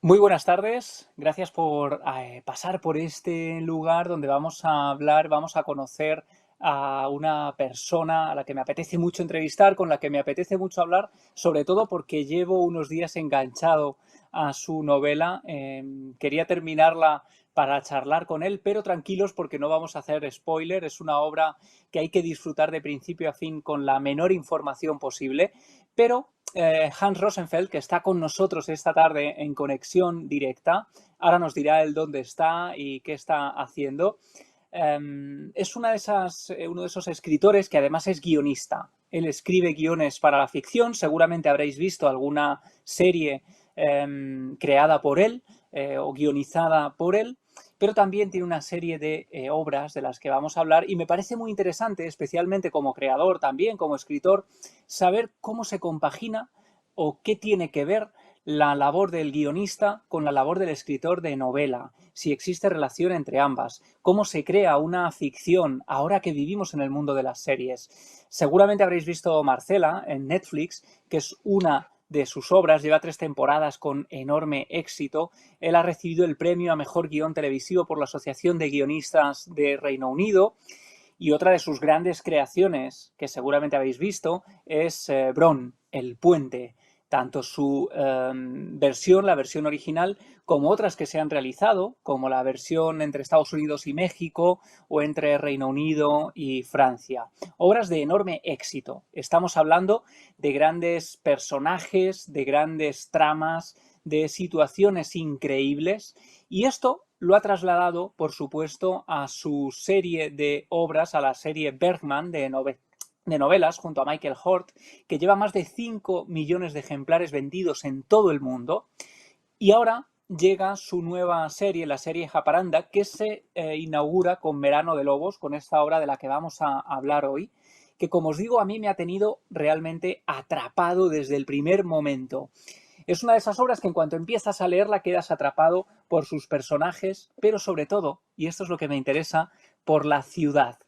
Muy buenas tardes, gracias por pasar por este lugar donde vamos a hablar, vamos a conocer a una persona a la que me apetece mucho entrevistar, con la que me apetece mucho hablar, sobre todo porque llevo unos días enganchado a su novela. Quería terminarla para charlar con él, pero tranquilos porque no vamos a hacer spoiler. Es una obra que hay que disfrutar de principio a fin con la menor información posible, pero Hans Rosenfeld, que está con nosotros esta tarde en conexión directa, ahora nos dirá él dónde está y qué está haciendo. Es uno de esos escritores que además es guionista. Él escribe guiones para la ficción, seguramente habréis visto alguna serie creada por él o guionizada por él, pero también tiene una serie de obras de las que vamos a hablar y me parece muy interesante, especialmente como creador también, como escritor, saber cómo se compagina o qué tiene que ver la labor del guionista con la labor del escritor de novela, si existe relación entre ambas, cómo se crea una ficción ahora que vivimos en el mundo de las series. Seguramente habréis visto Marcela en Netflix, que es una de sus obras, lleva 3 temporadas con enorme éxito. Él ha recibido el premio a Mejor Guión Televisivo por la Asociación de Guionistas de Reino Unido. Y otra de sus grandes creaciones, que seguramente habéis visto, es Bron, el puente. Tanto su versión, la versión original, como otras que se han realizado, como la versión entre Estados Unidos y México o entre Reino Unido y Francia. Obras de enorme éxito. Estamos hablando de grandes personajes, de grandes tramas, de situaciones increíbles. Y esto lo ha trasladado, por supuesto, a su serie de obras, a la serie Bergman de novelas, junto a Michael Hort, que lleva más de 5 millones de ejemplares vendidos en todo el mundo. Y ahora llega su nueva serie, la serie Jacaranda, que se inaugura con Verano de Lobos, con esta obra de la que vamos a hablar hoy, que como os digo, a mí me ha tenido realmente atrapado desde el primer momento. Es una de esas obras que en cuanto empiezas a leerla quedas atrapado por sus personajes, pero sobre todo, y esto es lo que me interesa, por la ciudad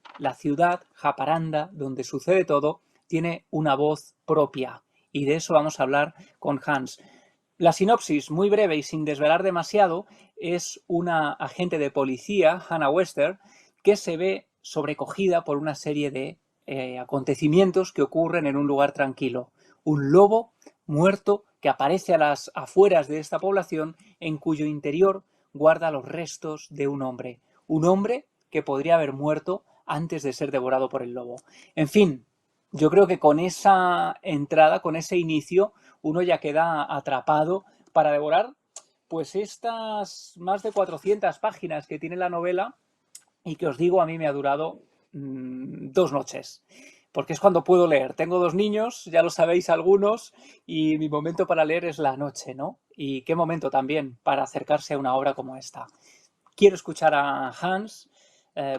Jacaranda, donde sucede todo, tiene una voz propia. Y de eso vamos a hablar con Hans. La sinopsis, muy breve y sin desvelar demasiado, es una agente de policía, Hannah Wester, que se ve sobrecogida por una serie de acontecimientos que ocurren en un lugar tranquilo. Un lobo muerto que aparece a las afueras de esta población, en cuyo interior guarda los restos de un hombre que podría haber muerto antes de ser devorado por el lobo. En fin, yo creo que con esa entrada, con ese inicio, uno ya queda atrapado para devorar pues estas más de 400 páginas que tiene la novela y que os digo a mí me ha durado 2 noches. Porque es cuando puedo leer. Tengo 2 niños, ya lo sabéis algunos, y mi momento para leer es la noche, ¿no? Y qué momento también para acercarse a una obra como esta. Quiero escuchar a Hans.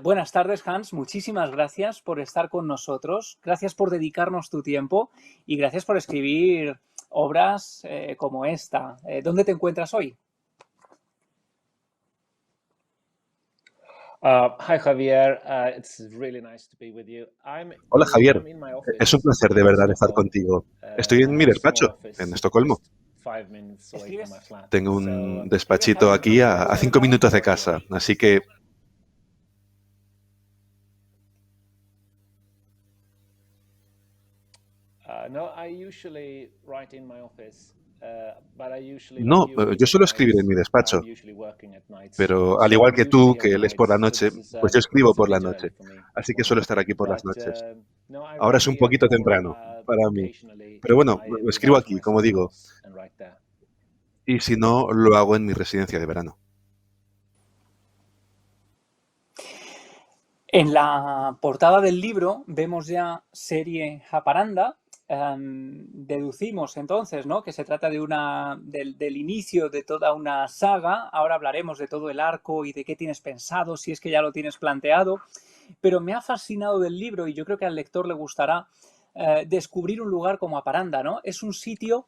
Buenas tardes, Hans. Muchísimas gracias por estar con nosotros. Gracias por dedicarnos tu tiempo y gracias por escribir obras como esta. ¿Dónde te encuentras hoy? Hi Javier, it's really nice to be with you. Hola Javier, I'm in my es un office placer de in verdad estar Stockholm. contigo. Estoy en I mi have a small despacho, en office Estocolmo. just 5 minutes away from my ¿Escribes? flat. Tengo So un ¿Escribes despachito algún aquí libro a tú 5 minutos de ahora? casa, así que no, I usually write in my office, but I usually no, like you yo read at suelo escribir en nights. mi I'm despacho, usually working at nights, pero al so igual I'm que usually tú, here que at lees por la nights. So noche, this is pues yo escribo it's a por la bit early noche, for me this así que suelo morning. estar aquí por las But noches. no, I Ahora write es un here poquito or temprano para mí, occasionally pero bueno, I move escribo out to aquí, my como summer digo, house and write there. y si no, lo hago en mi residencia de verano. En la portada del libro vemos ya serie Jacaranda. Deducimos entonces, ¿no?, que se trata del inicio de toda una saga. Ahora hablaremos de todo el arco y de qué tienes pensado, si es que ya lo tienes planteado. Pero me ha fascinado del libro, y yo creo que al lector le gustará, descubrir un lugar como Aparanda, ¿no? Es un sitio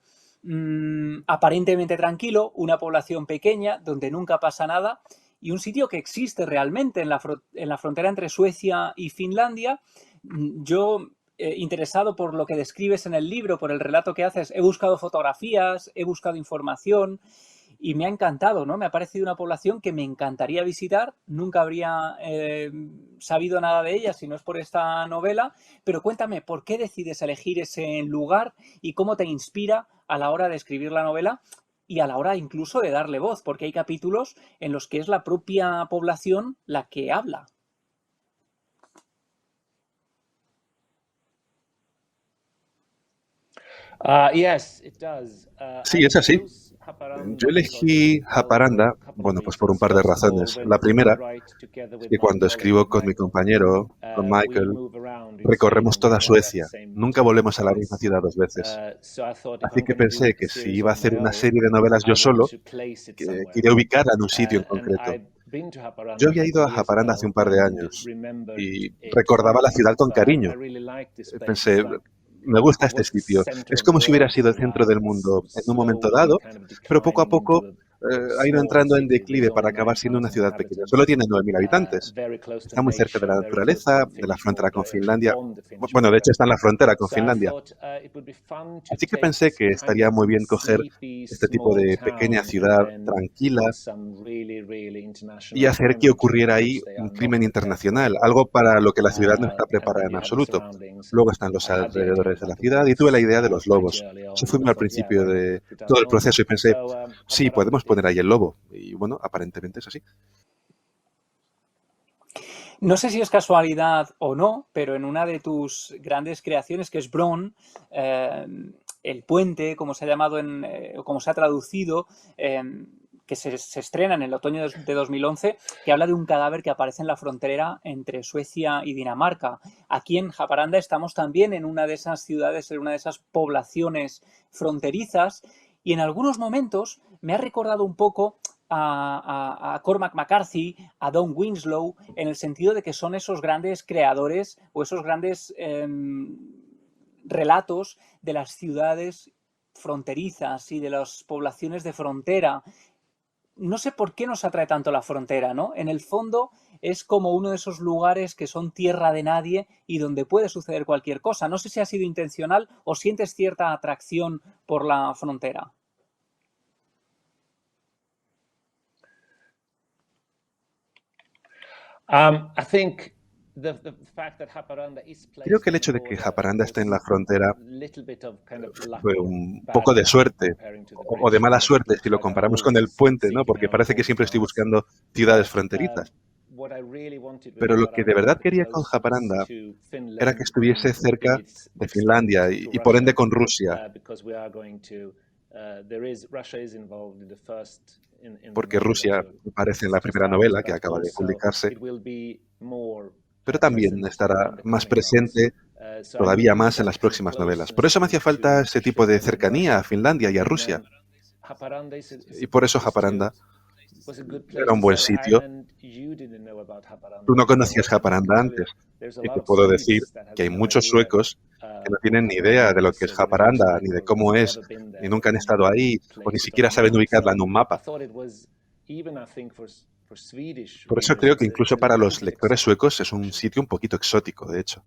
aparentemente tranquilo, una población pequeña donde nunca pasa nada, y un sitio que existe realmente en la frontera entre Suecia y Finlandia. Yo, interesado por lo que describes en el libro, por el relato que haces, he buscado fotografías, he buscado información y me ha encantado, ¿no? Me ha parecido una población que me encantaría visitar, nunca habría sabido nada de ella si no es por esta novela, pero cuéntame, ¿por qué decides elegir ese lugar y cómo te inspira a la hora de escribir la novela y a la hora incluso de darle voz? Porque hay capítulos en los que es la propia población la que habla. Yes, it does. Sí, I es así. chose Yo Haparanda elegí because, Japaranda, for a couple of bueno, pues por un reasons. par de First of all, razones. La when I primera write together es with que my cuando colleague escribo con mi Michael, compañero, con we Michael, move around in recorremos Sweden. We toda don't live at the Suecia. same Nunca volvemos a la misma place. ciudad dos veces. So I thought if Así I'm que going to do pensé a que si series iba a on hacer my una own, serie de novelas I yo want solo, to place it que somewhere. quería ubicarla en un sitio en And concreto. I've been to Yo Haparanda a había ido couple a of years Japaranda hace ago un par de and años remembered y it. recordaba la ciudad con So I cariño. really like this place. It's Pensé, like me gusta it este was the sitio. center Es of the como si hubiera world sido for el a centro while. del It's mundo en un momento slowly dado, kind of pero poco a declining into poco ha ido smaller entrando en city. There's declive only para acabar siendo una 9,000 ciudad pequeña. Solo inhabitants, tiene 9.000 habitantes. very close to Está muy cerca de nature, la very close to naturaleza, the de la Finnish frontera con border, actually Finlandia. on the Finnish Bueno, de hecho border. está en la frontera con So I Finlandia. thought it would be fun to Así que take pensé this que kind estaría of muy bien coger sleepy este tipo small de pequeña town and ciudad then tranquila put some really, really y international hacer que elements to it, ocurriera ahí which they un are not crimen prepared internacional, for. algo para lo que la ciudad no está And preparada then en you have the absoluto. surroundings. Luego And están los I had the idea alrededores de la about the ciudad y tuve la wolves idea de los pretty lobos. early Eso on, fue and muy I al thought, yeah, principio why not de put that todo el on? proceso y pensé, So sí, Haparanda podemos poner did. ahí el lobo. Y bueno, aparentemente es así. No sé si es casualidad o no, pero en una de tus grandes creaciones, que es Bron, el puente, como se ha llamado, como se ha traducido, que se estrena en el otoño de 2011, que habla de un cadáver que aparece en la frontera entre Suecia y Dinamarca. Aquí en Haparanda estamos también en una de esas ciudades, en una de esas poblaciones fronterizas, y en algunos momentos me ha recordado un poco a Cormac McCarthy, a Don Winslow, en el sentido de que son esos grandes creadores o esos grandes relatos de las ciudades fronterizas y de las poblaciones de frontera. No sé por qué nos atrae tanto la frontera, ¿no? En el fondo es como uno de esos lugares que son tierra de nadie y donde puede suceder cualquier cosa. No sé si ha sido intencional o sientes cierta atracción por la frontera. I think the fact that Haparanda is Creo placed que el on the hecho de que border Japaranda esté en la was frontera a little bit of kind of luck fue or un bad poco de luck suerte comparing to the o de bridge, mala because it suerte si looks lo like I'm comparamos con el always puente, ¿no? seeking Porque out parece que border siempre estoy towns. buscando ciudades But fronterizas. what I really wanted with Pero lo que de Haparanda was verdad the quería con closeness Japaranda to era que Finland estuviese and cerca in its de extent Finlandia to y por ende Russia, con Rusia, because we are going to Russia is involved in the first in the porque novel that Rusia you aparece en la primera started, novela que but acaba de also publicarse, it will be more pero también present estará in the más coming novels. presente So I todavía knew más en that las kind of próximas novelas. Por closeness eso me hacía falta ese tipo de Finland and cercanía a Russia. Finlandia y a And Rusia. Haparanda is Y por eso Japaranda era un buen sitio. Tú no conocías Japaranda antes. Y te puedo decir que hay muchos suecos que no tienen ni idea de lo que es Japaranda, ni de cómo es, ni nunca han estado ahí, o ni siquiera saben ubicarla en un mapa. Por eso creo que incluso para los lectores suecos es un sitio un poquito exótico, de hecho.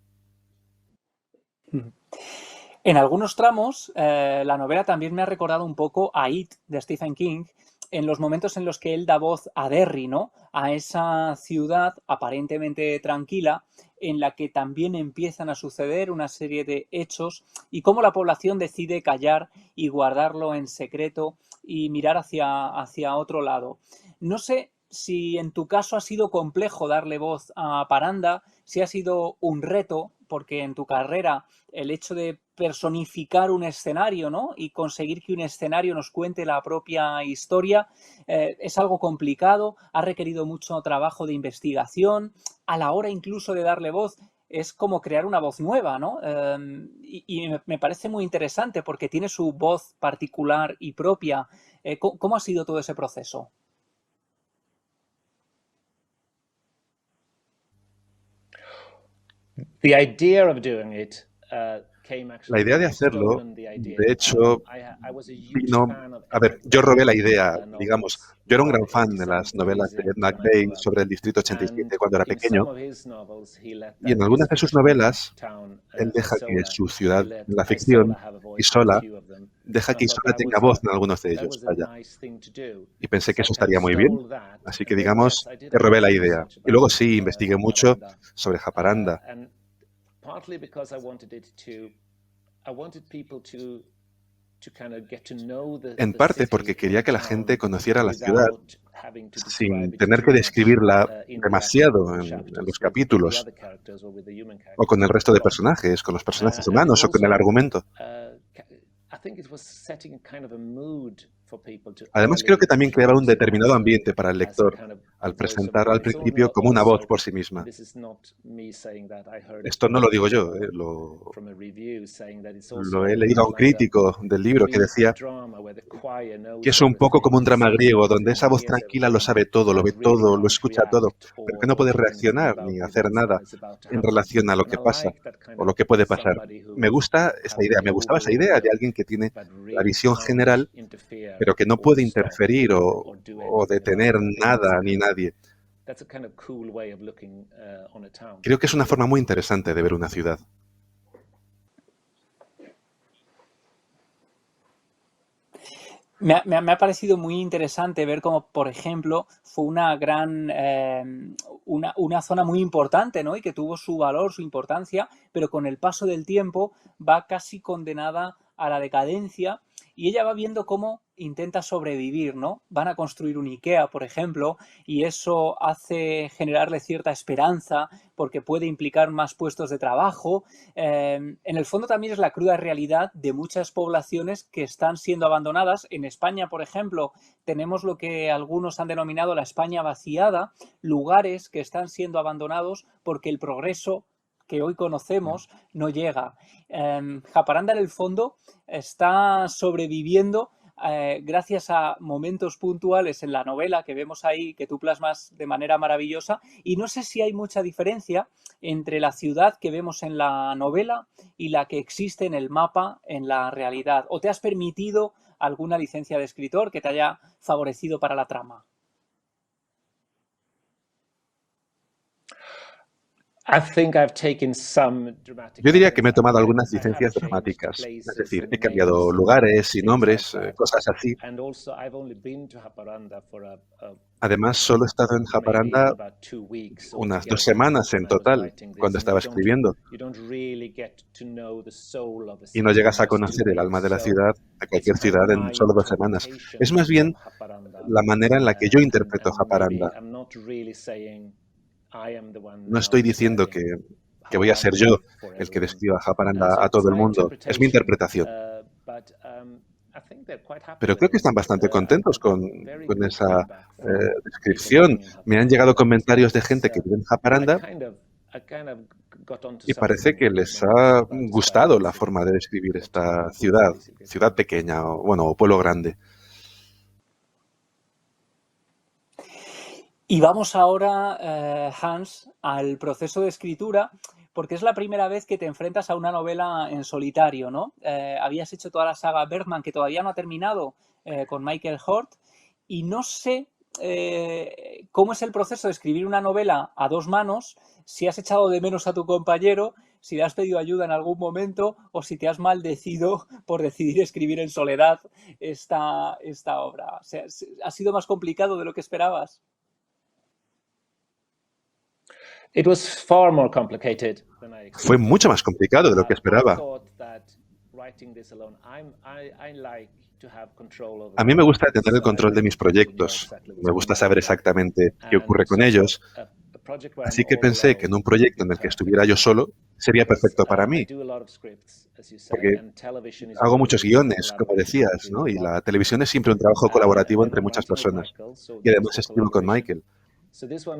En algunos tramos, la novela también me ha recordado un poco a It, de Stephen King, en los momentos en los que él da voz a Derry, ¿no? A esa ciudad aparentemente tranquila en la que también empiezan a suceder una serie de hechos y cómo la población decide callar y guardarlo en secreto y mirar hacia otro lado. No sé si en tu caso ha sido complejo darle voz a Paranda, si ha sido un reto, porque en tu carrera el hecho de personificar un escenario, ¿no? Y conseguir que un escenario nos cuente la propia historia es algo complicado, ha requerido mucho trabajo de investigación, a la hora incluso de darle voz es como crear una voz nueva, ¿no? Y me parece muy interesante porque tiene su voz particular y propia. ¿Cómo ha sido todo ese proceso? The idea of doing it La idea de hacerlo, de hecho, vino... A ver, yo robé la idea, digamos. Yo era un gran fan de las novelas de Ed McVeigh sobre el Distrito 87 cuando era pequeño, y en algunas de sus novelas él deja que su ciudad, la ficción, Isola, deja que Isola tenga voz en algunos de ellos. Vaya. Y pensé que eso estaría muy bien. Así que, digamos, te robé la idea. Y luego sí, investigué mucho sobre Jacaranda. En parte porque quería que la gente conociera la ciudad sin tener que describirla demasiado en los capítulos, o con el resto de personajes, con los personajes humanos o con el argumento. Además, creo que también creaba un determinado ambiente para el lector al presentar al principio como una voz por sí misma. Esto no lo digo yo, lo he leído a un crítico del libro que decía que es un poco como un drama griego, donde esa voz tranquila lo sabe todo, lo ve todo, lo escucha todo, pero que no puede reaccionar ni hacer nada en relación a lo que pasa o lo que puede pasar. Me gusta esa idea, me gustaba esa idea de alguien que tiene la visión general, pero que no puede interferir o detener nada ni nadie. Creo que es una forma muy interesante de ver una ciudad. Me ha parecido muy interesante ver cómo, por ejemplo, fue una gran, una zona muy importante, ¿no? Y que tuvo su valor, su importancia, pero con el paso del tiempo va casi condenada a la decadencia y ella va viendo cómo intenta sobrevivir, ¿no? Van a construir un IKEA, por ejemplo, y eso hace generarle cierta esperanza porque puede implicar más puestos de trabajo. En el fondo también es la cruda realidad de muchas poblaciones que están siendo abandonadas. En España, por ejemplo, tenemos lo que algunos han denominado la España vaciada, lugares que están siendo abandonados porque el progreso que hoy conocemos no llega. Jacaranda, en el fondo, está sobreviviendo gracias a momentos puntuales en la novela que vemos ahí, que tú plasmas de manera maravillosa, y no sé si hay mucha diferencia entre la ciudad que vemos en la novela y la que existe en el mapa en la realidad. ¿O te has permitido alguna licencia de escritor que te haya favorecido para la trama? Yo diría que me he tomado algunas licencias dramáticas, es decir, he cambiado lugares y nombres, cosas así. Además, solo he estado en Jacaranda unas 2 semanas en total, cuando estaba escribiendo. Y no llegas a conocer el alma de la ciudad, de cualquier ciudad, en solo 2 semanas. Es más bien la manera en la que yo interpreto Jacaranda. No estoy diciendo que voy a ser yo el que describa Jacaranda a todo el mundo. Es mi interpretación. Pero creo que están bastante contentos con esa descripción. Me han llegado comentarios de gente que vive en Jacaranda y parece que les ha gustado la forma de describir esta ciudad pequeña o pueblo grande. Y vamos ahora, Hans, al proceso de escritura, porque es la primera vez que te enfrentas a una novela en solitario, ¿no? Habías hecho toda la saga Bergman, que todavía no ha terminado, con Michael Hort, y no sé cómo es el proceso de escribir una novela a 2 manos, si has echado de menos a tu compañero, si le has pedido ayuda en algún momento o si te has maldecido por decidir escribir en soledad esta obra. O sea, ¿ha sido más complicado de lo que esperabas? Fue mucho más complicado de lo que esperaba. A mí me gusta tener el control de mis proyectos. Me gusta saber exactamente qué ocurre con ellos. Así que pensé que en un proyecto en el que estuviera yo solo sería perfecto para mí. Porque hago muchos guiones, como decías, ¿no? Y la televisión es siempre un trabajo colaborativo entre muchas personas. Y además escribo con Michael.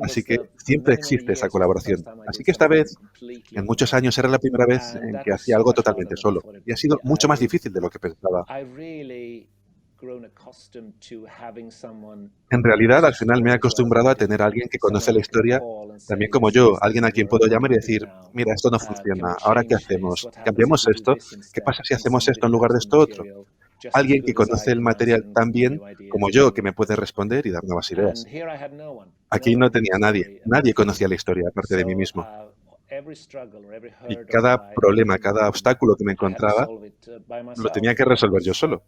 Así que siempre existe esa colaboración. Así que esta vez, en muchos años, era la primera vez en que hacía algo totalmente solo. Y ha sido mucho más difícil de lo que pensaba. En realidad, al final me he acostumbrado a tener a alguien que conoce la historia también como yo, alguien a quien puedo llamar y decir, mira, esto no funciona, ¿ahora qué hacemos? ¿Cambiamos esto? ¿Qué pasa si hacemos esto en lugar de esto otro? Alguien que conoce el material tan bien como yo, que me puede responder y dar nuevas ideas. Aquí no tenía nadie conocía la historia aparte de mí mismo. Y cada problema, cada obstáculo que me encontraba, lo tenía que resolver yo solo.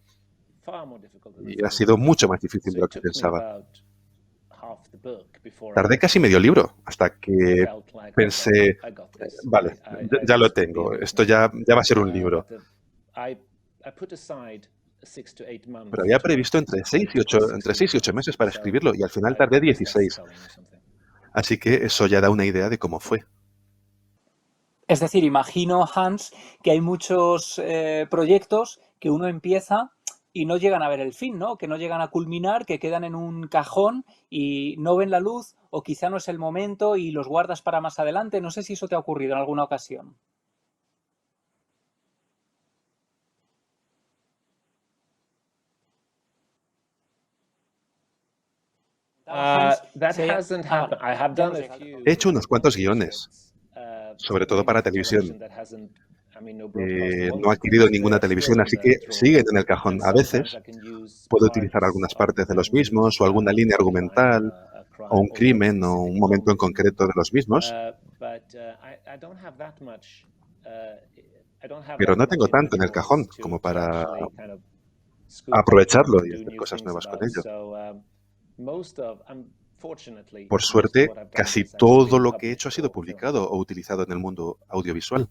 Y ha sido mucho más difícil de lo que pensaba. Tardé casi medio libro hasta que pensé, vale, ya lo tengo, esto ya va a ser un libro. Pero había previsto entre 6 y 8 meses para escribirlo y al final tardé 16. Así que eso ya da una idea de cómo fue. Es decir, imagino, Hans, que hay muchos proyectos que uno empieza y no llegan a ver el fin, ¿no? Que no llegan a culminar, que quedan en un cajón y no ven la luz, o quizá no es el momento y los guardas para más adelante. No sé si eso te ha ocurrido en alguna ocasión. He hecho unos cuantos guiones, sobre todo para televisión. No he adquirido ninguna televisión, así que siguen en el cajón. A veces puedo utilizar algunas partes de los mismos o alguna línea argumental o un crimen o un momento en concreto de los mismos, pero no tengo tanto en el cajón como para aprovecharlo y hacer cosas nuevas con ello. Por suerte, casi todo lo que he hecho ha sido publicado o utilizado en el mundo audiovisual.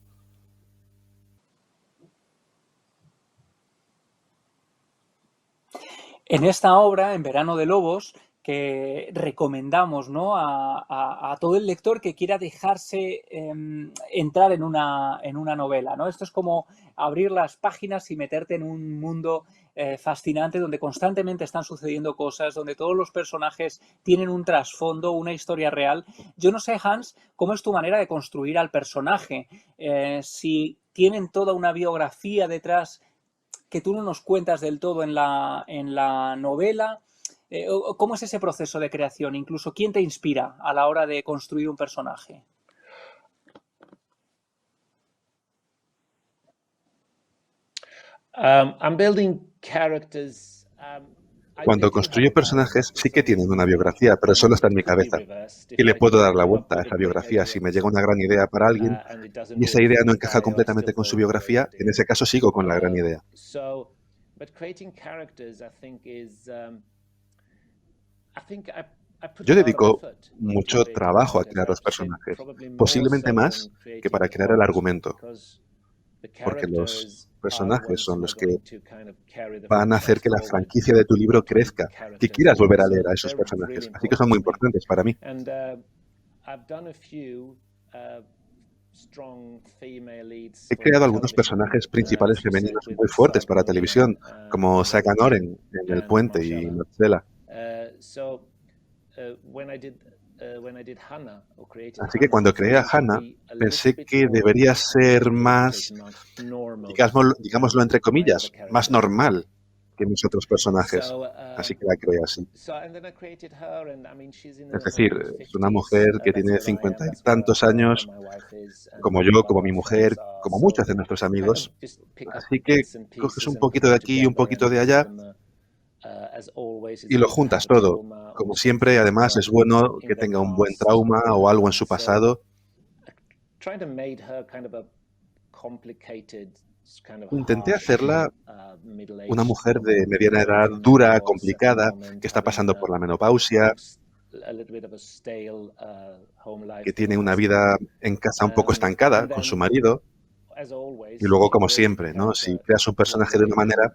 En esta obra, En Verano de Lobos, que recomendamos, ¿no?, a todo el lector que quiera dejarse entrar en una novela, ¿no? Esto es como abrir las páginas y meterte en un mundo fascinante donde constantemente están sucediendo cosas, donde todos los personajes tienen un trasfondo, una historia real. Yo no sé, Hans, cómo es tu manera de construir al personaje, si tienen toda una biografía detrás que tú no nos cuentas del todo en la novela. ¿Cómo es ese proceso de creación? Incluso, ¿quién te inspira a la hora de construir un personaje? Cuando construyo personajes sí que tienen una biografía, pero solo está en mi cabeza. Y le puedo dar la vuelta a esa biografía si me llega una gran idea para alguien y esa idea no encaja completamente con su biografía, en ese caso sigo con la gran idea. Yo dedico mucho trabajo a crear los personajes, posiblemente más que para crear el argumento, porque los personajes son los que van a hacer que la franquicia de tu libro crezca, que quieras volver a leer a esos personajes. Así que son muy importantes para mí. He creado algunos personajes principales femeninos muy fuertes para televisión, como Saga Noren en El Puente y Marcela. Así que cuando creé a Hannah, pensé que debería ser más, digámoslo entre comillas, más normal que mis otros personajes. Así que la creé así. Es decir, es una mujer que tiene 50 y tantos años, como yo, como mi mujer, como muchos de nuestros amigos. Así que coges un poquito de aquí y un poquito de allá y lo juntas todo. Como siempre, además, es bueno que tenga un buen trauma o algo en su pasado. Intenté hacerla una mujer de mediana edad, dura, complicada, que está pasando por la menopausia, que tiene una vida en casa un poco estancada con su marido. Y luego, como siempre, ¿no? Si creas un personaje de una manera,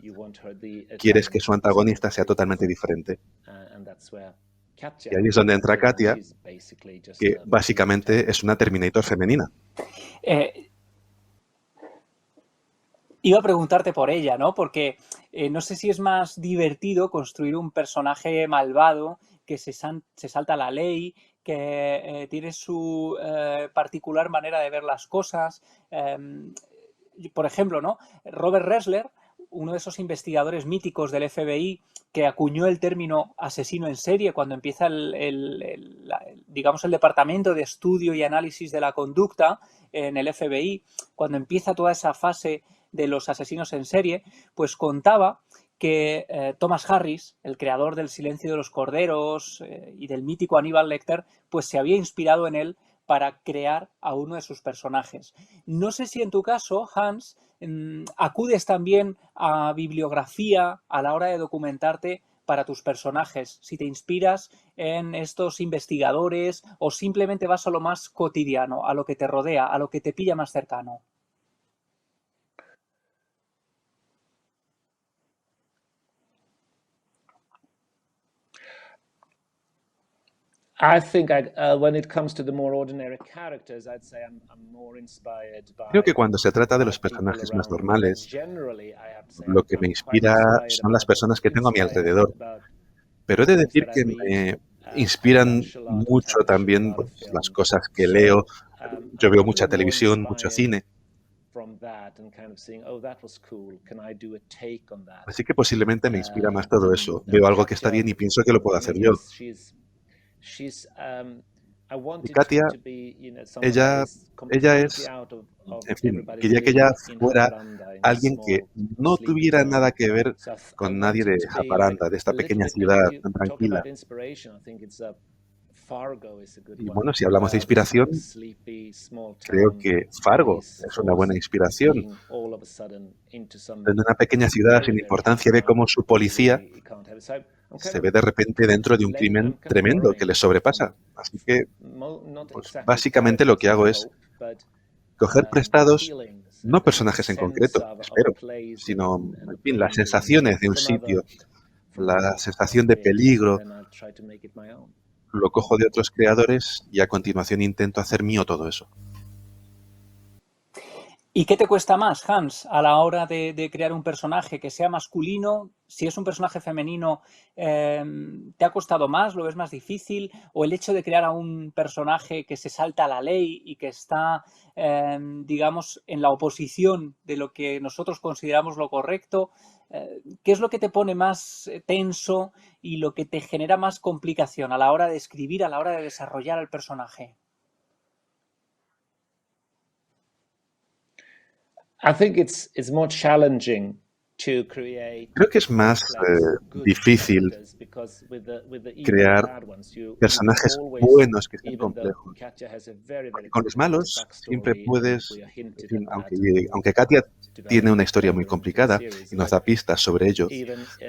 quieres que su antagonista sea totalmente diferente. Y ahí es donde entra Katia, que básicamente es una Terminator femenina. Iba a preguntarte por ella, ¿no? Porque no sé si es más divertido construir un personaje malvado que se salta la ley, que tiene su particular manera de ver las cosas. Por ejemplo, ¿no? Robert Ressler, uno de esos investigadores míticos del FBI que acuñó el término asesino en serie cuando empieza digamos, el departamento de estudio y análisis de la conducta en el FBI, cuando empieza toda esa fase de los asesinos en serie, pues contaba que Thomas Harris, el creador del Silencio de los Corderos y del mítico Aníbal Lecter, pues se había inspirado en él para crear a uno de sus personajes. No sé si en tu caso, Hans, acudes también a bibliografía a la hora de documentarte para tus personajes, si te inspiras en estos investigadores o simplemente vas a lo más cotidiano, a lo que te rodea, a lo que te pilla más cercano. Creo que cuando se trata de los personajes más normales, lo que me inspira son las personas que tengo a mi alrededor. Pero he de decir que me inspiran mucho también pues, las cosas que leo. Yo veo mucha televisión, mucho cine. Así que posiblemente me inspira más todo eso. Veo algo que está bien y pienso que lo puedo hacer yo. Y Katia, ella es, en fin, quería que ella fuera alguien que no tuviera nada que ver con nadie de Jacaranda, de esta pequeña ciudad tan tranquila. Y bueno, si hablamos de inspiración, creo que Fargo es una buena inspiración. En una pequeña ciudad sin importancia ve cómo su policía se ve de repente dentro de un crimen tremendo que les sobrepasa. Así que, pues, básicamente lo que hago es coger prestados, no personajes en concreto, espero, sino, en fin, las sensaciones de un sitio, la sensación de peligro, lo cojo de otros creadores y a continuación intento hacer mío todo eso. ¿Y qué te cuesta más, Hans, a la hora de crear un personaje que sea masculino? Si es un personaje femenino, ¿te ha costado más? ¿Lo ves más difícil? ¿O el hecho de crear a un personaje que se salta a la ley y que está, digamos, en la oposición de lo que nosotros consideramos lo correcto? ¿Qué es lo que te pone más tenso y lo que te genera más complicación a la hora de escribir, a la hora de desarrollar el personaje? Creo que es más difícil crear personajes buenos que sean complejos. Porque con los malos siempre puedes, en fin, aunque Katia tiene una historia muy complicada y nos da pistas sobre ello,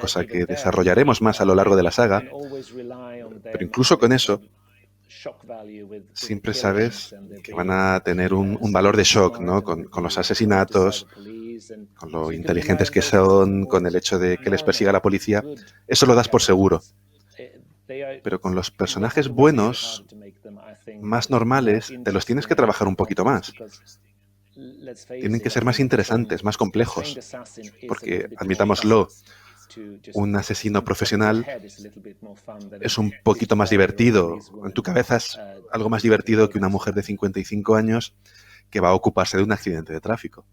cosa que desarrollaremos más a lo largo de la saga, pero incluso con eso, siempre sabes que van a tener un valor de shock, ¿no? Con los asesinatos, con lo inteligentes que son, con el hecho de que les persiga la policía. Eso lo das por seguro. Pero con los personajes buenos, más normales, te los tienes que trabajar un poquito más. Tienen que ser más interesantes, más complejos. Porque, admitámoslo, un asesino profesional es un poquito más divertido. En tu cabeza es algo más divertido que una mujer de 55 años que va a ocuparse de un accidente de tráfico.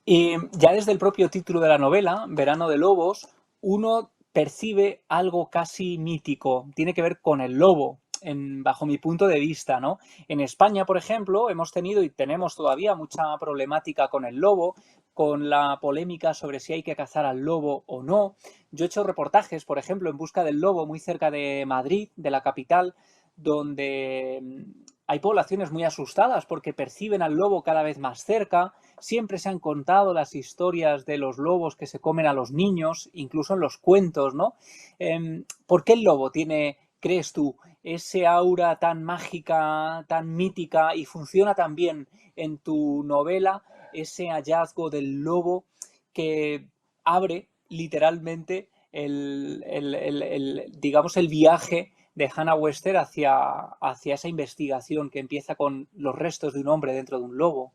Y ya desde el propio título de la novela, Verano de Lobos, uno percibe algo casi mítico. Tiene que ver con el lobo. Bajo mi punto de vista, ¿no? En España, por ejemplo, hemos tenido y tenemos todavía mucha problemática con el lobo, con la polémica sobre si hay que cazar al lobo o no. Yo he hecho reportajes, por ejemplo, en busca del lobo muy cerca de Madrid, de la capital, donde hay poblaciones muy asustadas porque perciben al lobo cada vez más cerca. Siempre se han contado las historias de los lobos que se comen a los niños, incluso en los cuentos, ¿no? ¿Por qué el lobo tiene, crees tú, ese aura tan mágica, tan mítica y funciona tan bien en tu novela, ese hallazgo del lobo que abre literalmente digamos, el viaje de Hannah Wester hacia esa investigación que empieza con los restos de un hombre dentro de un lobo?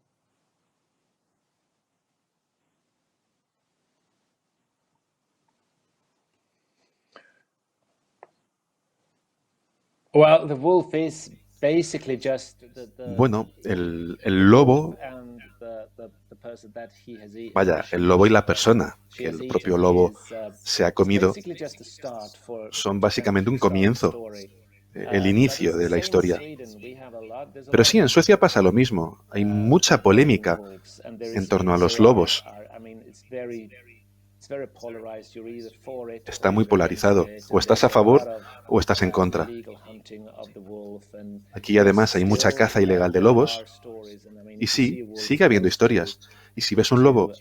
Bueno, el lobo, vaya, el lobo y la persona que el propio lobo se ha comido son básicamente un comienzo, el inicio de la historia. Pero sí, en Suecia pasa lo mismo. Hay mucha polémica en torno a los lobos. Está muy polarizado. O estás a favor o estás en contra. Aquí además hay mucha caza ilegal de lobos. Y sí, sigue habiendo historias. Y si ves un lobo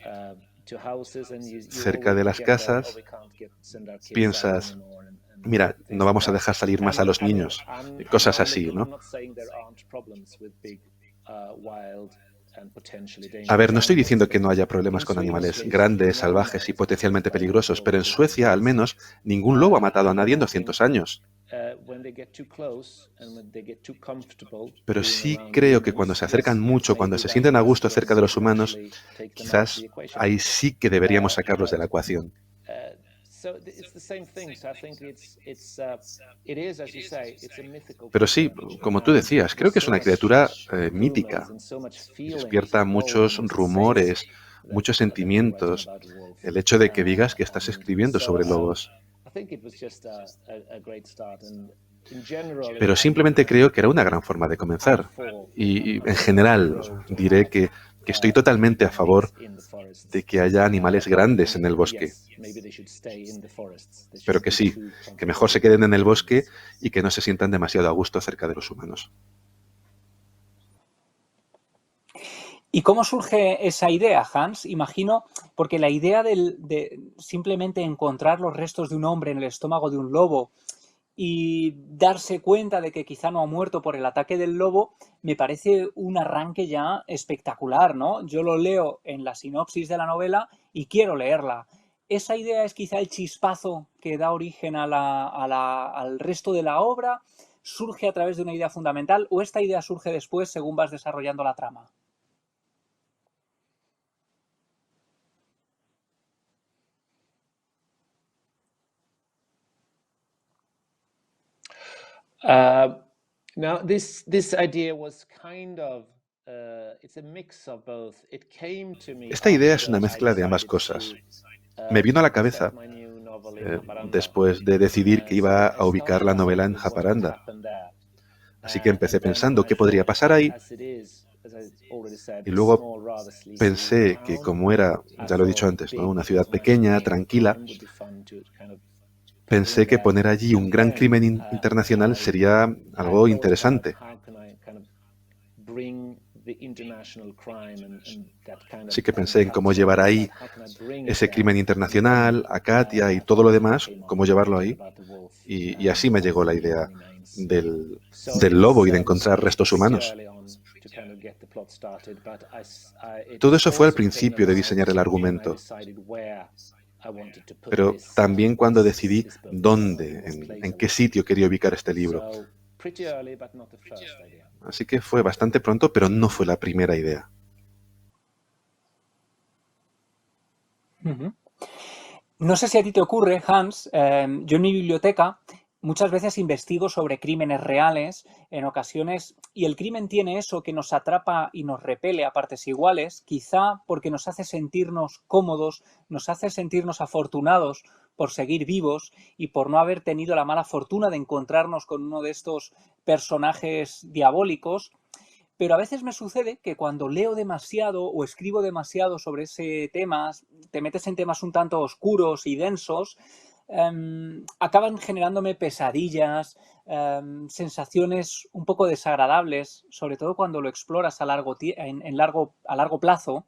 cerca de las casas, piensas, mira, no vamos a dejar salir más a los niños. Cosas así, ¿no? A ver, no estoy diciendo que no haya problemas con animales grandes, salvajes y potencialmente peligrosos, pero en Suecia, al menos, ningún lobo ha matado a nadie en 200 años. Pero sí creo que cuando se acercan mucho, cuando se sienten a gusto cerca de los humanos, quizás ahí sí que deberíamos sacarlos de la ecuación. Pero sí, como tú decías, creo que es una criatura mítica. Y despierta muchos rumores, muchos sentimientos. El hecho de que digas que estás escribiendo sobre lobos. Pero simplemente creo que era una gran forma de comenzar. Y en general diré que estoy totalmente a favor de que haya animales grandes en el bosque. Pero que sí, que mejor se queden en el bosque y que no se sientan demasiado a gusto cerca de los humanos. ¿Y cómo surge esa idea, Hans? Imagino, porque la idea de simplemente encontrar los restos de un hombre en el estómago de un lobo y darse cuenta de que quizá no ha muerto por el ataque del lobo, me parece un arranque ya espectacular, ¿no? Yo lo leo en la sinopsis de la novela y quiero leerla. ¿Esa idea es quizá el chispazo que da origen al resto de la obra? ¿Surge a través de una idea fundamental o esta idea surge después según vas desarrollando la trama? Now, this idea was kind of it's a mix of both. It came to me Esta idea es una mezcla de ambas cosas. Me vino a la cabeza después de decidir que iba a ubicar la novela en Haparanda. Así que empecé pensando qué podría pasar ahí. Y luego pensé que como era, ya lo he dicho antes, ¿no?, una ciudad pequeña, tranquila, pensé que poner allí un gran crimen internacional sería algo interesante. Así que pensé en cómo llevar ahí ese crimen internacional, a Katia y todo lo demás, cómo llevarlo ahí. Y así me llegó la idea del lobo y de encontrar restos humanos. Todo eso fue al principio de diseñar el argumento. Pero también cuando decidí dónde, en qué sitio quería ubicar este libro. Así que fue bastante pronto, pero no fue la primera idea. No sé si a ti te ocurre, Hans, yo en mi biblioteca muchas veces investigo sobre crímenes reales, en ocasiones, y el crimen tiene eso que nos atrapa y nos repele a partes iguales, quizá porque nos hace sentirnos cómodos, nos hace sentirnos afortunados por seguir vivos y por no haber tenido la mala fortuna de encontrarnos con uno de estos personajes diabólicos. Pero a veces me sucede que cuando leo demasiado o escribo demasiado sobre ese tema, te metes en temas un tanto oscuros y densos, acaban generándome pesadillas, sensaciones un poco desagradables, sobre todo cuando lo exploras a largo plazo.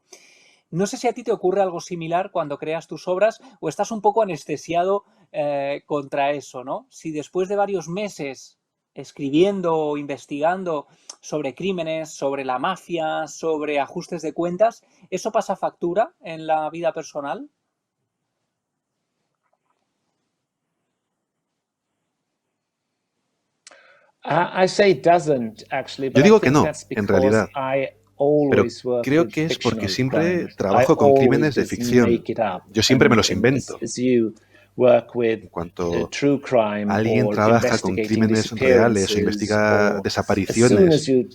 No sé si a ti te ocurre algo similar cuando creas tus obras o estás un poco anestesiado contra eso, ¿no? Si después de varios meses escribiendo o investigando sobre crímenes, sobre la mafia, sobre ajustes de cuentas, ¿eso pasa factura en la vida personal? Yo digo que no, en realidad. Pero creo que es porque siempre trabajo con crímenes de ficción. Yo siempre me los invento. En cuanto alguien trabaja con crímenes reales o investiga desapariciones, en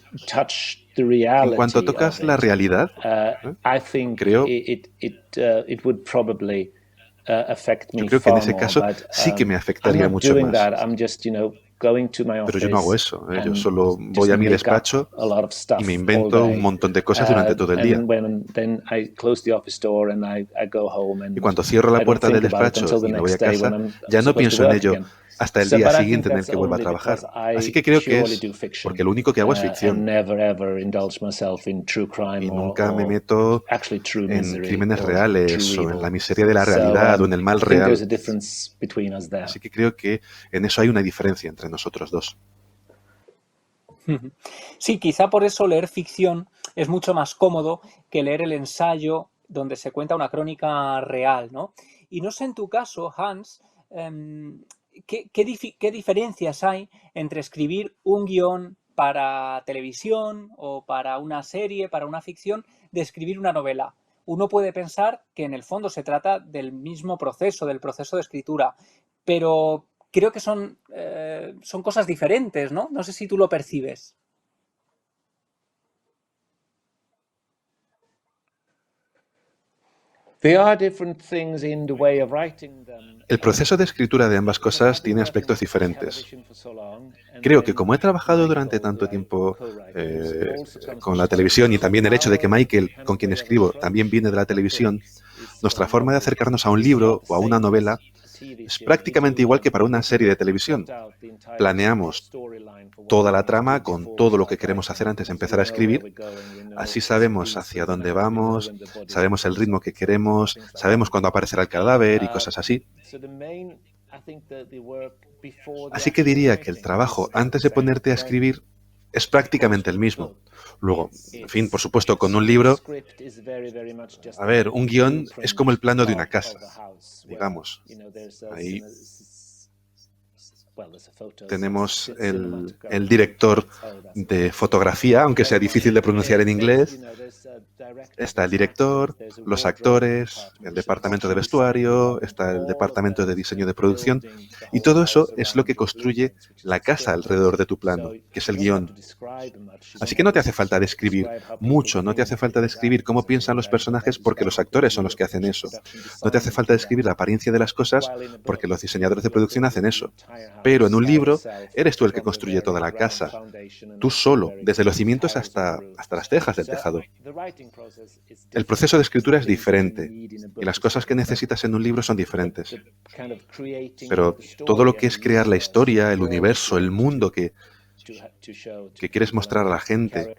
cuanto tocas la realidad, creo que en ese caso sí que me afectaría mucho más. Pero yo no hago eso. Yo solo voy a mi despacho y me invento un montón de cosas durante todo el día. Y cuando cierro la puerta del despacho y me voy a casa, ya no pienso en ello hasta el día siguiente en el que vuelva a trabajar. Así que creo que es porque lo único que hago es ficción. Y nunca me meto en crímenes reales o en la miseria de la realidad o en el mal real. Así que creo que en eso hay una diferencia entre nosotros dos. Sí, quizá por eso leer ficción es mucho más cómodo que leer el ensayo donde se cuenta una crónica real, ¿no? Y no sé en tu caso, Hans, ¿qué diferencias hay entre escribir un guión para televisión o para una serie, para una ficción, de escribir una novela? Uno puede pensar que en el fondo se trata del mismo proceso, del proceso de escritura, pero creo que son cosas diferentes, ¿no? No sé si tú lo percibes. El proceso de escritura de ambas cosas tiene aspectos diferentes. Creo que como he trabajado durante tanto tiempo con la televisión y también el hecho de que Michael, con quien escribo, también viene de la televisión, nuestra forma de acercarnos a un libro o a una novela es prácticamente igual que para una serie de televisión. Planeamos toda la trama con todo lo que queremos hacer antes de empezar a escribir. Así sabemos hacia dónde vamos, sabemos el ritmo que queremos, sabemos cuándo aparecerá el cadáver y cosas así. Así que diría que el trabajo antes de ponerte a escribir es prácticamente el mismo. Luego, en fin, por supuesto, con un libro, a ver, un guión es como el plano de una casa, digamos. Ahí tenemos el director de fotografía, aunque sea difícil de pronunciar en inglés. Está el director, los actores, el departamento de vestuario, está el departamento de diseño de producción, y todo eso es lo que construye la casa alrededor de tu plano, que es el guión. Así que no te hace falta describir mucho, no te hace falta describir cómo piensan los personajes porque los actores son los que hacen eso. No te hace falta describir la apariencia de las cosas porque los diseñadores de producción hacen eso. Pero en un libro eres tú el que construye toda la casa, tú solo, desde los cimientos hasta las tejas del tejado. El proceso de escritura es diferente y las cosas que necesitas en un libro son diferentes. Pero todo lo que es crear la historia, el universo, el mundo que quieres mostrar a la gente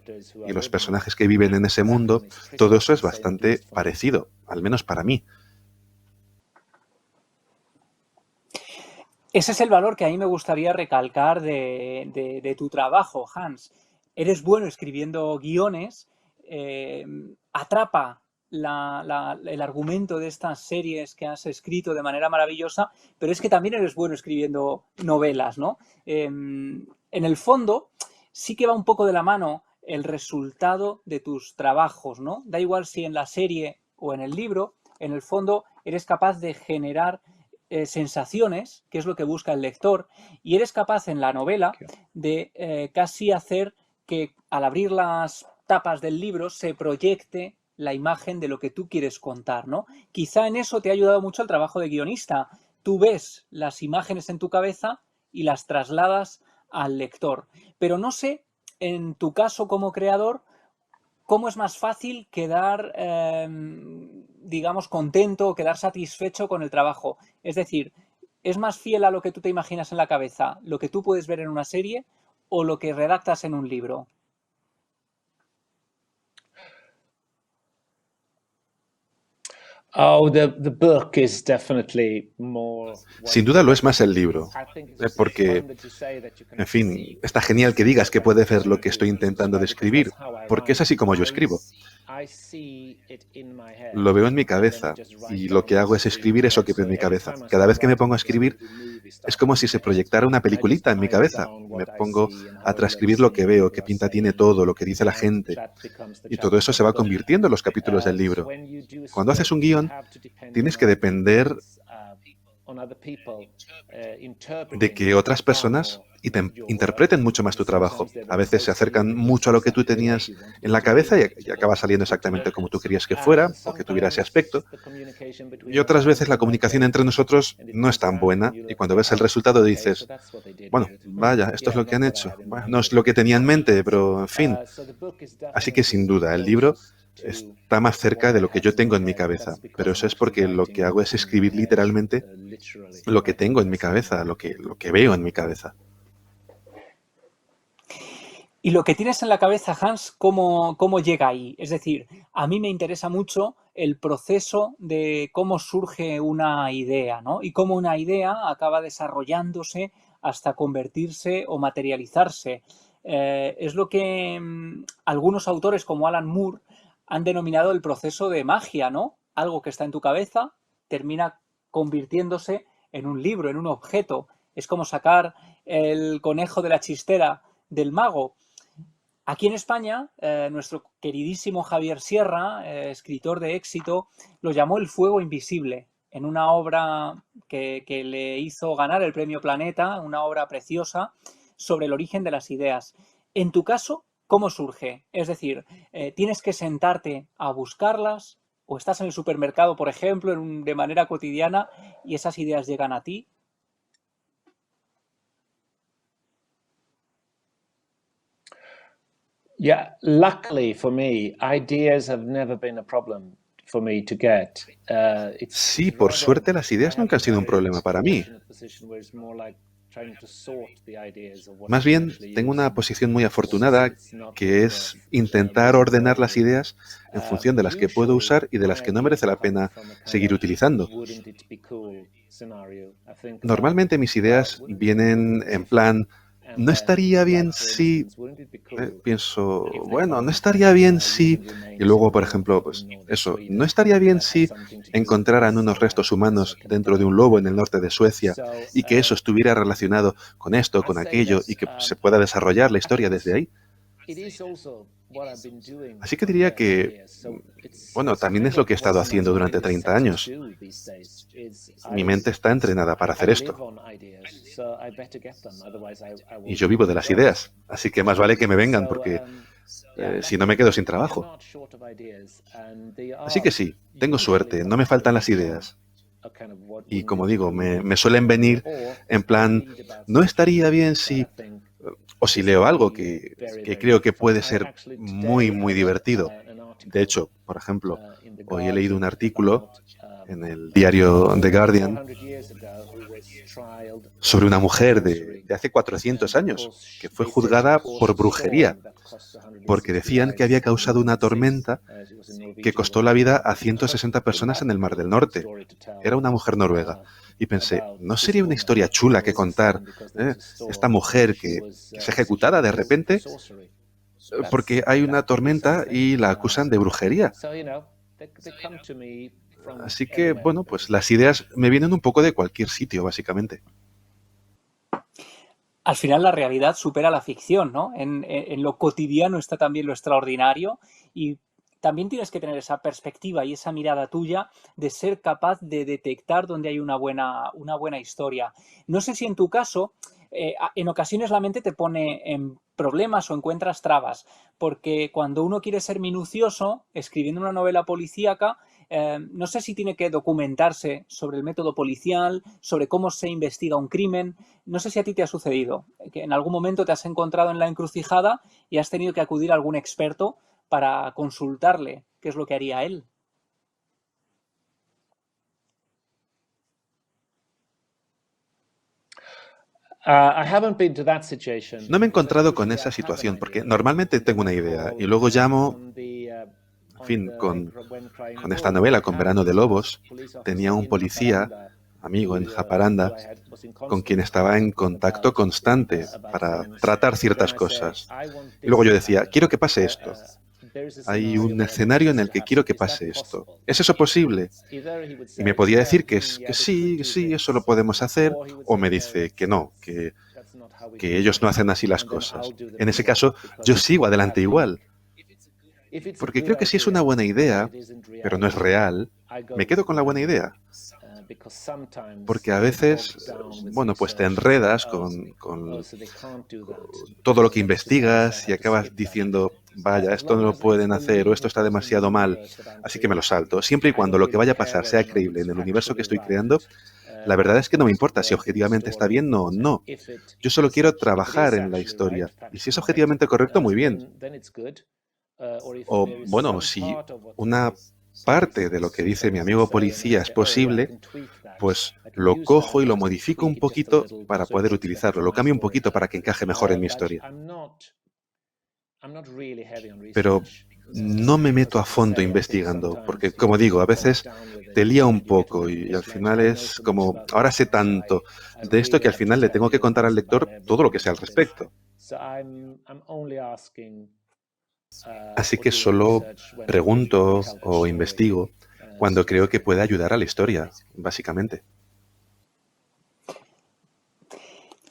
y los personajes que viven en ese mundo, todo eso es bastante parecido, al menos para mí. Ese es el valor que a mí me gustaría recalcar de tu trabajo, Hans. Eres bueno escribiendo guiones, atrapa el argumento de estas series que has escrito de manera maravillosa, pero es que también eres bueno escribiendo novelas, ¿no? En el fondo, sí que va un poco de la mano el resultado de tus trabajos, ¿no? Da igual si en la serie o en el libro, en el fondo eres capaz de generar sensaciones, que es lo que busca el lector, y eres capaz en la novela de casi hacer que al abrir las tapas del libro se proyecte la imagen de lo que tú quieres contar, ¿no? Quizá en eso te ha ayudado mucho el trabajo de guionista. Tú ves las imágenes en tu cabeza y las trasladas al lector. Pero no sé, en tu caso como creador, ¿cómo es más fácil quedar, digamos, contento o quedar satisfecho con el trabajo? Es decir, ¿es más fiel a lo que tú te imaginas en la cabeza, lo que tú puedes ver en una serie o lo que redactas en un libro? Sin duda lo es más el libro, porque, en fin, está genial que digas que puedes ver lo que estoy intentando describir, porque es así como yo escribo. Lo veo en mi cabeza y lo que hago es escribir eso que veo en mi cabeza. Cada vez que me pongo a escribir es como si se proyectara una peliculita en mi cabeza. Me pongo a transcribir lo que veo, qué pinta tiene todo, lo que dice la gente. Y todo eso se va convirtiendo en los capítulos del libro. Cuando haces un guión, tienes que depender de que otras personas interpreten mucho más tu trabajo. A veces se acercan mucho a lo que tú tenías en la cabeza y acaba saliendo exactamente como tú querías que fuera o que tuviera ese aspecto. Y otras veces la comunicación entre nosotros no es tan buena y cuando ves el resultado dices, bueno, vaya, esto es lo que han hecho. Bueno, no es lo que tenía en mente, pero en fin. Así que sin duda, el libro está más cerca de lo que yo tengo en mi cabeza, pero eso es porque lo que hago es escribir literalmente lo que tengo en mi cabeza, lo que veo en mi cabeza. Y lo que tienes en la cabeza, Hans, ¿cómo llega ahí? Es decir, a mí me interesa mucho el proceso de cómo surge una idea, ¿no? Y cómo una idea acaba desarrollándose hasta convertirse o materializarse. Es lo que algunos autores como Alan Moore han denominado el proceso de magia, ¿no? Algo que está en tu cabeza termina convirtiéndose en un libro, en un objeto. Es como sacar el conejo de la chistera del mago. Aquí en España, nuestro queridísimo Javier Sierra, escritor de éxito, lo llamó El fuego invisible, en una obra que le hizo ganar el premio Planeta, una obra preciosa sobre el origen de las ideas. En tu caso, ¿cómo surge? Es decir, ¿tienes que sentarte a buscarlas o estás en el supermercado, por ejemplo, de manera cotidiana y esas ideas llegan a ti? Yeah, luckily for me, ideas have never been a problem for me to get. Sí, por suerte las ideas nunca han sido un problema para mí. Más bien, tengo una posición muy afortunada que es intentar ordenar las ideas en función de las que puedo usar y de las que no merece la pena seguir utilizando. Normalmente mis ideas vienen en plan, no estaría bien si... pienso, bueno, no estaría bien si... Y luego, por ejemplo, pues eso, no estaría bien si encontraran unos restos humanos dentro de un lobo en el norte de Suecia y que eso estuviera relacionado con esto, con aquello y que se pueda desarrollar la historia desde ahí. Así que diría que, bueno, también es lo que he estado haciendo durante 30 años. Mi mente está entrenada para hacer esto. Y yo vivo de las ideas, así que más vale que me vengan porque si no me quedo sin trabajo. Así que sí, tengo suerte, no me faltan las ideas. Y como digo, me suelen venir en plan, no estaría bien si... O si leo algo que creo que puede ser muy, muy divertido. De hecho, por ejemplo, hoy he leído un artículo en el diario The Guardian sobre una mujer de hace 400 años que fue juzgada por brujería, porque decían que había causado una tormenta que costó la vida a 160 personas en el Mar del Norte. Era una mujer noruega. Y pensé, ¿no sería una historia chula que contar esta mujer que es ejecutada de repente porque hay una tormenta y la acusan de brujería? Así que, bueno, pues las ideas me vienen un poco de cualquier sitio, básicamente. Al final la realidad supera la ficción, ¿no? En lo cotidiano está también lo extraordinario y también tienes que tener esa perspectiva y esa mirada tuya de ser capaz de detectar dónde hay una buena historia. No sé si en tu caso, en ocasiones la mente te pone en problemas o encuentras trabas, porque cuando uno quiere ser minucioso, escribiendo una novela policíaca, no sé si tiene que documentarse sobre el método policial, sobre cómo se investiga un crimen. No sé si a ti te ha sucedido, que en algún momento te has encontrado en la encrucijada y has tenido que acudir a algún experto para consultarle qué es lo que haría él. No me he encontrado con esa situación porque normalmente tengo una idea y luego llamo, en fin, con esta novela, con Verano de Lobos, tenía un policía, amigo en Japaranda, con quien estaba en contacto constante para tratar ciertas cosas. Y luego yo decía, quiero que pase esto. Hay un escenario en el que quiero que pase esto. ¿Es eso posible? Y me podía decir que sí, eso lo podemos hacer, o me dice que no, que ellos no hacen así las cosas. En ese caso, yo sigo adelante igual. Porque creo que si es una buena idea, pero no es real, me quedo con la buena idea. porque a veces, bueno, pues te enredas con todo lo que investigas y acabas diciendo, vaya, esto no lo pueden hacer o esto está demasiado mal, así que me lo salto. Siempre y cuando lo que vaya a pasar sea creíble en el universo que estoy creando, la verdad es que no me importa si objetivamente está bien o no. Yo solo quiero trabajar en la historia. Y si es objetivamente correcto, muy bien. O, bueno, si una parte de lo que dice mi amigo policía es posible, pues lo cojo y lo modifico un poquito para poder utilizarlo. Lo cambio un poquito para que encaje mejor en mi historia. Pero no me meto a fondo investigando, porque, como digo, a veces te lía un poco y al final es como, ahora sé tanto de esto que al final le tengo que contar al lector todo lo que sé al respecto. Así que solo pregunto o investigo cuando creo que puede ayudar a la historia, básicamente.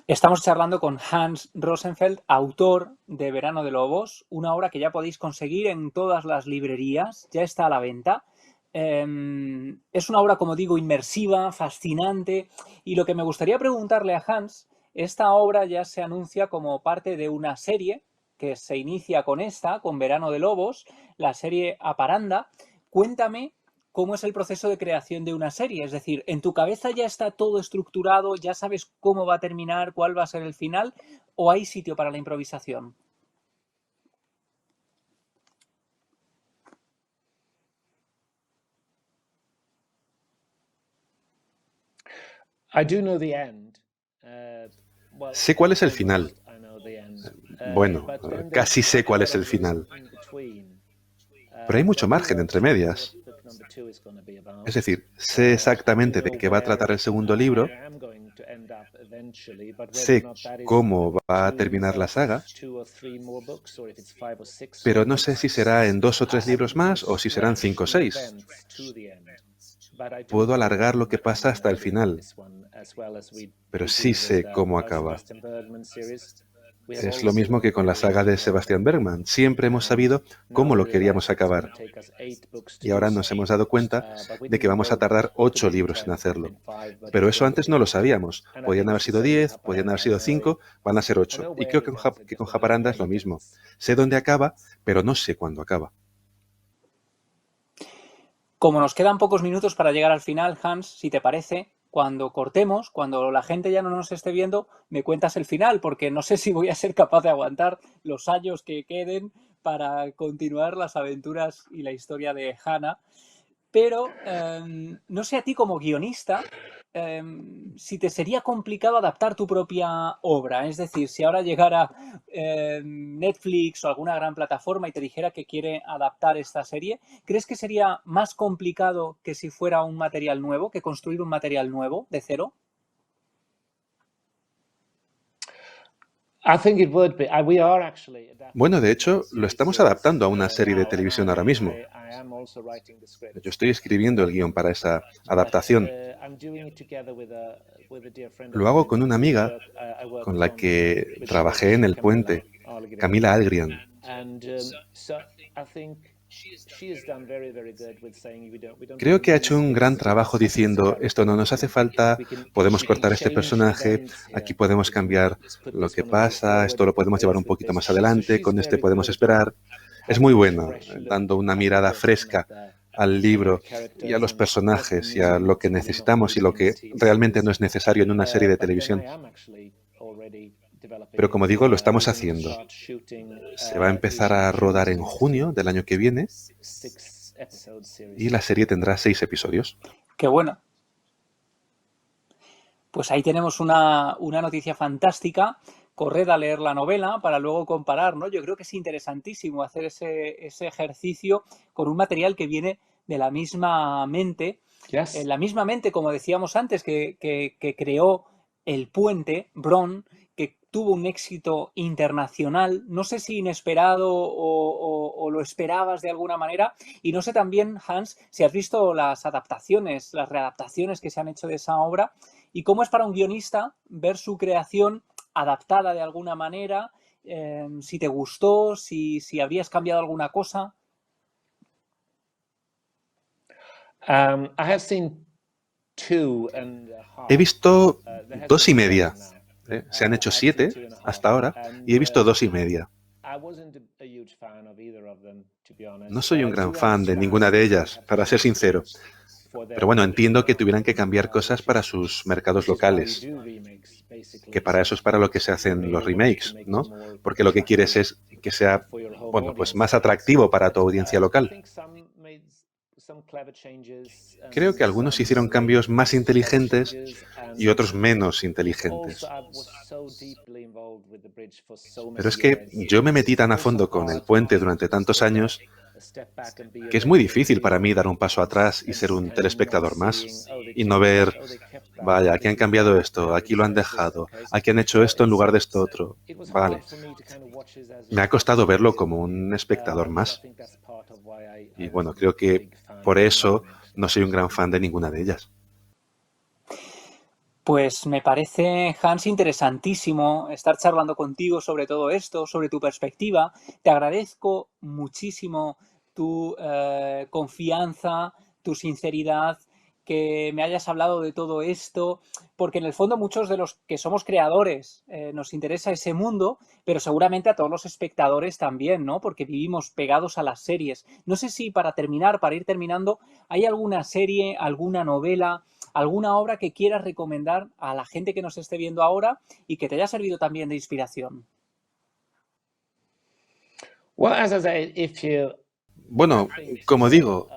Estamos charlando con Hans Rosenfeld, autor de Verano de Lobos, una obra que ya podéis conseguir en todas las librerías, ya está a la venta. Es una obra, como digo, inmersiva, fascinante, y lo que me gustaría preguntarle a Hans, esta obra ya se anuncia como parte de una serie que se inicia con Verano de Lobos, la serie Aparanda. Cuéntame cómo es el proceso de creación de una serie. Es decir, ¿en tu cabeza ya está todo estructurado, ya sabes cómo va a terminar, cuál va a ser el final, o hay sitio para la improvisación? Sé cuál es el final. Bueno, casi sé cuál es el final. Pero hay mucho margen entre medias. Es decir, sé exactamente de qué va a tratar el segundo libro, sé cómo va a terminar la saga, pero no sé si será en 2 o 3 libros más o si serán 5 o 6. Puedo alargar lo que pasa hasta el final, pero sí sé cómo acaba. Es lo mismo que con la saga de Sebastian Bergman. Siempre hemos sabido cómo lo queríamos acabar. Y ahora nos hemos dado cuenta de que vamos a tardar 8 libros en hacerlo. Pero eso antes no lo sabíamos. Podían haber sido 10, podían haber sido 5, van a ser 8. Y creo que con Japaranda es lo mismo. Sé dónde acaba, pero no sé cuándo acaba. Como nos quedan pocos minutos para llegar al final, Hans, si te parece, cuando cortemos, cuando la gente ya no nos esté viendo, me cuentas el final, porque no sé si voy a ser capaz de aguantar los años que queden para continuar las aventuras y la historia de Hannah. Pero no sé a ti como guionista si te sería complicado adaptar tu propia obra. Es decir, si ahora llegara Netflix o alguna gran plataforma y te dijera que quiere adaptar esta serie, ¿crees que sería más complicado que si fuera un material nuevo, que construir un material nuevo de cero? Bueno, de hecho, lo estamos adaptando a una serie de televisión ahora mismo. Yo estoy escribiendo el guión para esa adaptación. Lo hago con una amiga con la que trabajé en El Puente, Camila Algrian. Creo que ha hecho un gran trabajo diciendo, esto no nos hace falta, podemos cortar este personaje, aquí podemos cambiar lo que pasa, esto lo podemos llevar un poquito más adelante, con este podemos esperar. Es muy bueno, dando una mirada fresca al libro y a los personajes y a lo que necesitamos y lo que realmente no es necesario en una serie de televisión. Pero como digo, lo estamos haciendo. Se va a empezar a rodar en junio del año que viene y la serie tendrá 6 episodios. ¡Qué bueno! Pues ahí tenemos una noticia fantástica. Corred a leer la novela para luego comparar, ¿no? Yo creo que es interesantísimo hacer ese ejercicio con un material que viene de la misma mente. Yes. La misma mente, como decíamos antes, que creó El Puente, Bron, que tuvo un éxito internacional, no sé si inesperado o lo esperabas de alguna manera, y no sé también, Hans, si has visto las adaptaciones, las readaptaciones que se han hecho de esa obra, y cómo es para un guionista ver su creación adaptada de alguna manera, si te gustó, si habrías cambiado alguna cosa. I have seen He visto 2,5. Se han hecho 7 hasta ahora y he visto 2,5. No soy un gran fan de ninguna de ellas, para ser sincero. Pero bueno, entiendo que tuvieran que cambiar cosas para sus mercados locales, que para eso es para lo que se hacen los remakes, ¿no? Porque lo que quieres es que sea, bueno, pues más atractivo para tu audiencia local. Creo que algunos hicieron cambios más inteligentes y otros menos inteligentes. Pero es que yo me metí tan a fondo con el puente durante tantos años que es muy difícil para mí dar un paso atrás y ser un telespectador más y no ver, vaya, aquí han cambiado esto, aquí lo han dejado, aquí han hecho esto en lugar de esto otro. Vale. Me ha costado verlo como un espectador más. Y bueno, creo que por eso no soy un gran fan de ninguna de ellas. Pues me parece, Hans, interesantísimo estar charlando contigo sobre todo esto, sobre tu perspectiva. Te agradezco muchísimo tu confianza, tu sinceridad, que me hayas hablado de todo esto, porque en el fondo muchos de los que somos creadores nos interesa ese mundo, pero seguramente a todos los espectadores también, ¿no? Porque vivimos pegados a las series. No sé si para terminar, para ir terminando, ¿hay alguna serie, alguna novela, alguna obra que quieras recomendar a la gente que nos esté viendo ahora y que te haya servido también de inspiración? Bueno, como digo,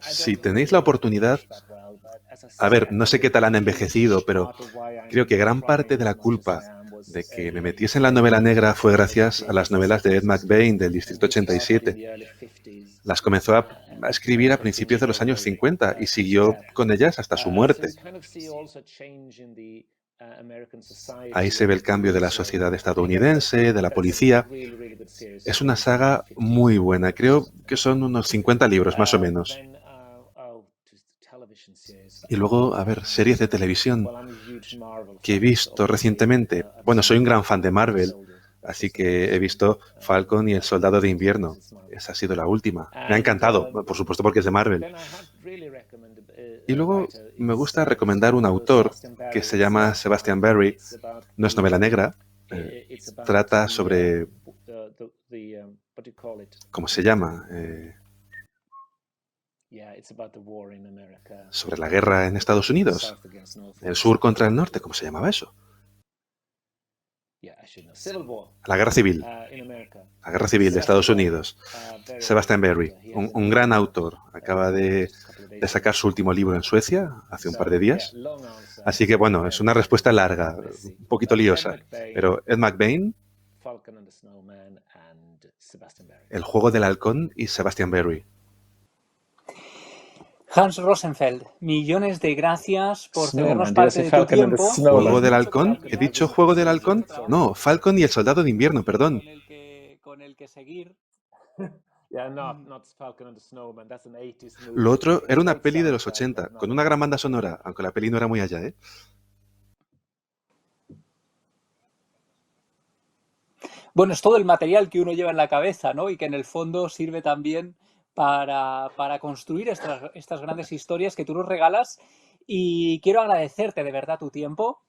si tenéis la oportunidad, a ver, no sé qué tal han envejecido, pero creo que gran parte de la culpa de que me metiese en la novela negra fue gracias a las novelas de Ed McBain del Distrito 87. Las comenzó a escribir a principios de los años 50 y siguió con ellas hasta su muerte. Ahí se ve el cambio de la sociedad estadounidense, de la policía. Es una saga muy buena. Creo que son unos 50 libros, más o menos. Y luego, a ver, series de televisión que he visto recientemente. Bueno, soy un gran fan de Marvel, así que he visto Falcon y el Soldado de Invierno. Esa ha sido la última. Me ha encantado, por supuesto porque es de Marvel. Y luego me gusta recomendar un autor que se llama Sebastian Barry. No es novela negra. Trata sobre... ¿Cómo se llama? Sobre la guerra en Estados Unidos. El sur contra el norte. ¿Cómo se llamaba eso? La guerra civil. La guerra civil de Estados Unidos. Sebastian Barry, un gran autor. Acaba de sacar su último libro en Suecia hace un par de días. Así que, bueno, es una respuesta larga, un poquito liosa. Pero Ed McBain, El juego del halcón y Sebastian Barry. Hans Rosenfeld, millones de gracias por cedernos parte de tu tiempo. ¿Juego del halcón? ¿He dicho juego del halcón? No, Falcon y el soldado de invierno, perdón. Con el que seguir. Lo otro era una peli de los 80, con una gran banda sonora, aunque la peli no era muy allá, ¿eh? Bueno, es todo el material que uno lleva en la cabeza, ¿no? Y que en el fondo sirve también para construir estas grandes historias que tú nos regalas. Y quiero agradecerte de verdad tu tiempo.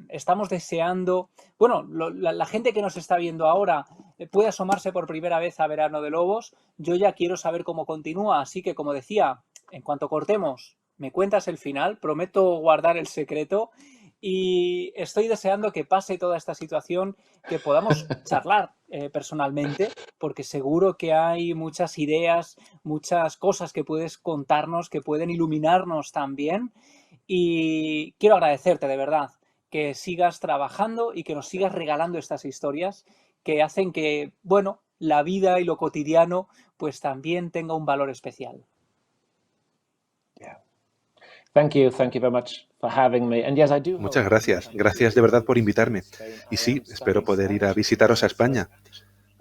Estamos deseando... Bueno, la gente que nos está viendo ahora puede asomarse por primera vez a Verano de Lobos. Yo ya quiero saber cómo continúa, así que, como decía, en cuanto cortemos, me cuentas el final. Prometo guardar el secreto. Y estoy deseando que pase toda esta situación, que podamos charlar personalmente, porque seguro que hay muchas ideas, muchas cosas que puedes contarnos, que pueden iluminarnos también. Y quiero agradecerte de verdad que sigas trabajando y que nos sigas regalando estas historias que hacen que, bueno, la vida y lo cotidiano pues también tenga un valor especial. Muchas gracias. Gracias de verdad por invitarme. Y sí, espero poder ir a visitaros a España.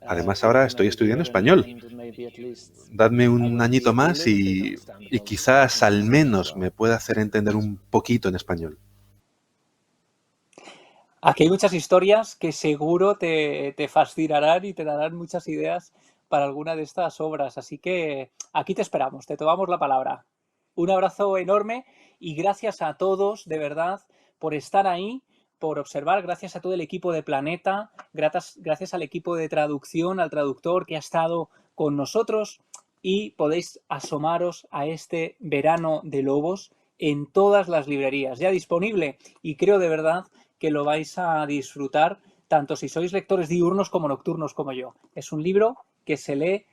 Además, ahora estoy estudiando español. Dadme un añito más y quizás al menos me pueda hacer entender un poquito en español. Aquí hay muchas historias que seguro te fascinarán y te darán muchas ideas para alguna de estas obras. Así que aquí te esperamos, te tomamos la palabra. Un abrazo enorme y gracias a todos, de verdad, por estar ahí, por observar, gracias a todo el equipo de Planeta, gracias al equipo de traducción, al traductor que ha estado con nosotros, y podéis asomaros a este Verano de Lobos en todas las librerías, ya disponible, y creo de verdad que lo vais a disfrutar, tanto si sois lectores diurnos como nocturnos como yo. Es un libro que se lee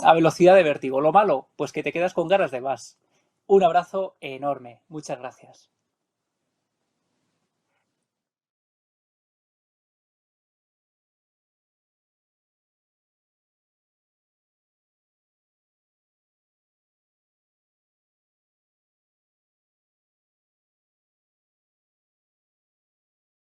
a velocidad de vértigo. Lo malo, pues que te quedas con ganas de más. Un abrazo enorme. Muchas gracias.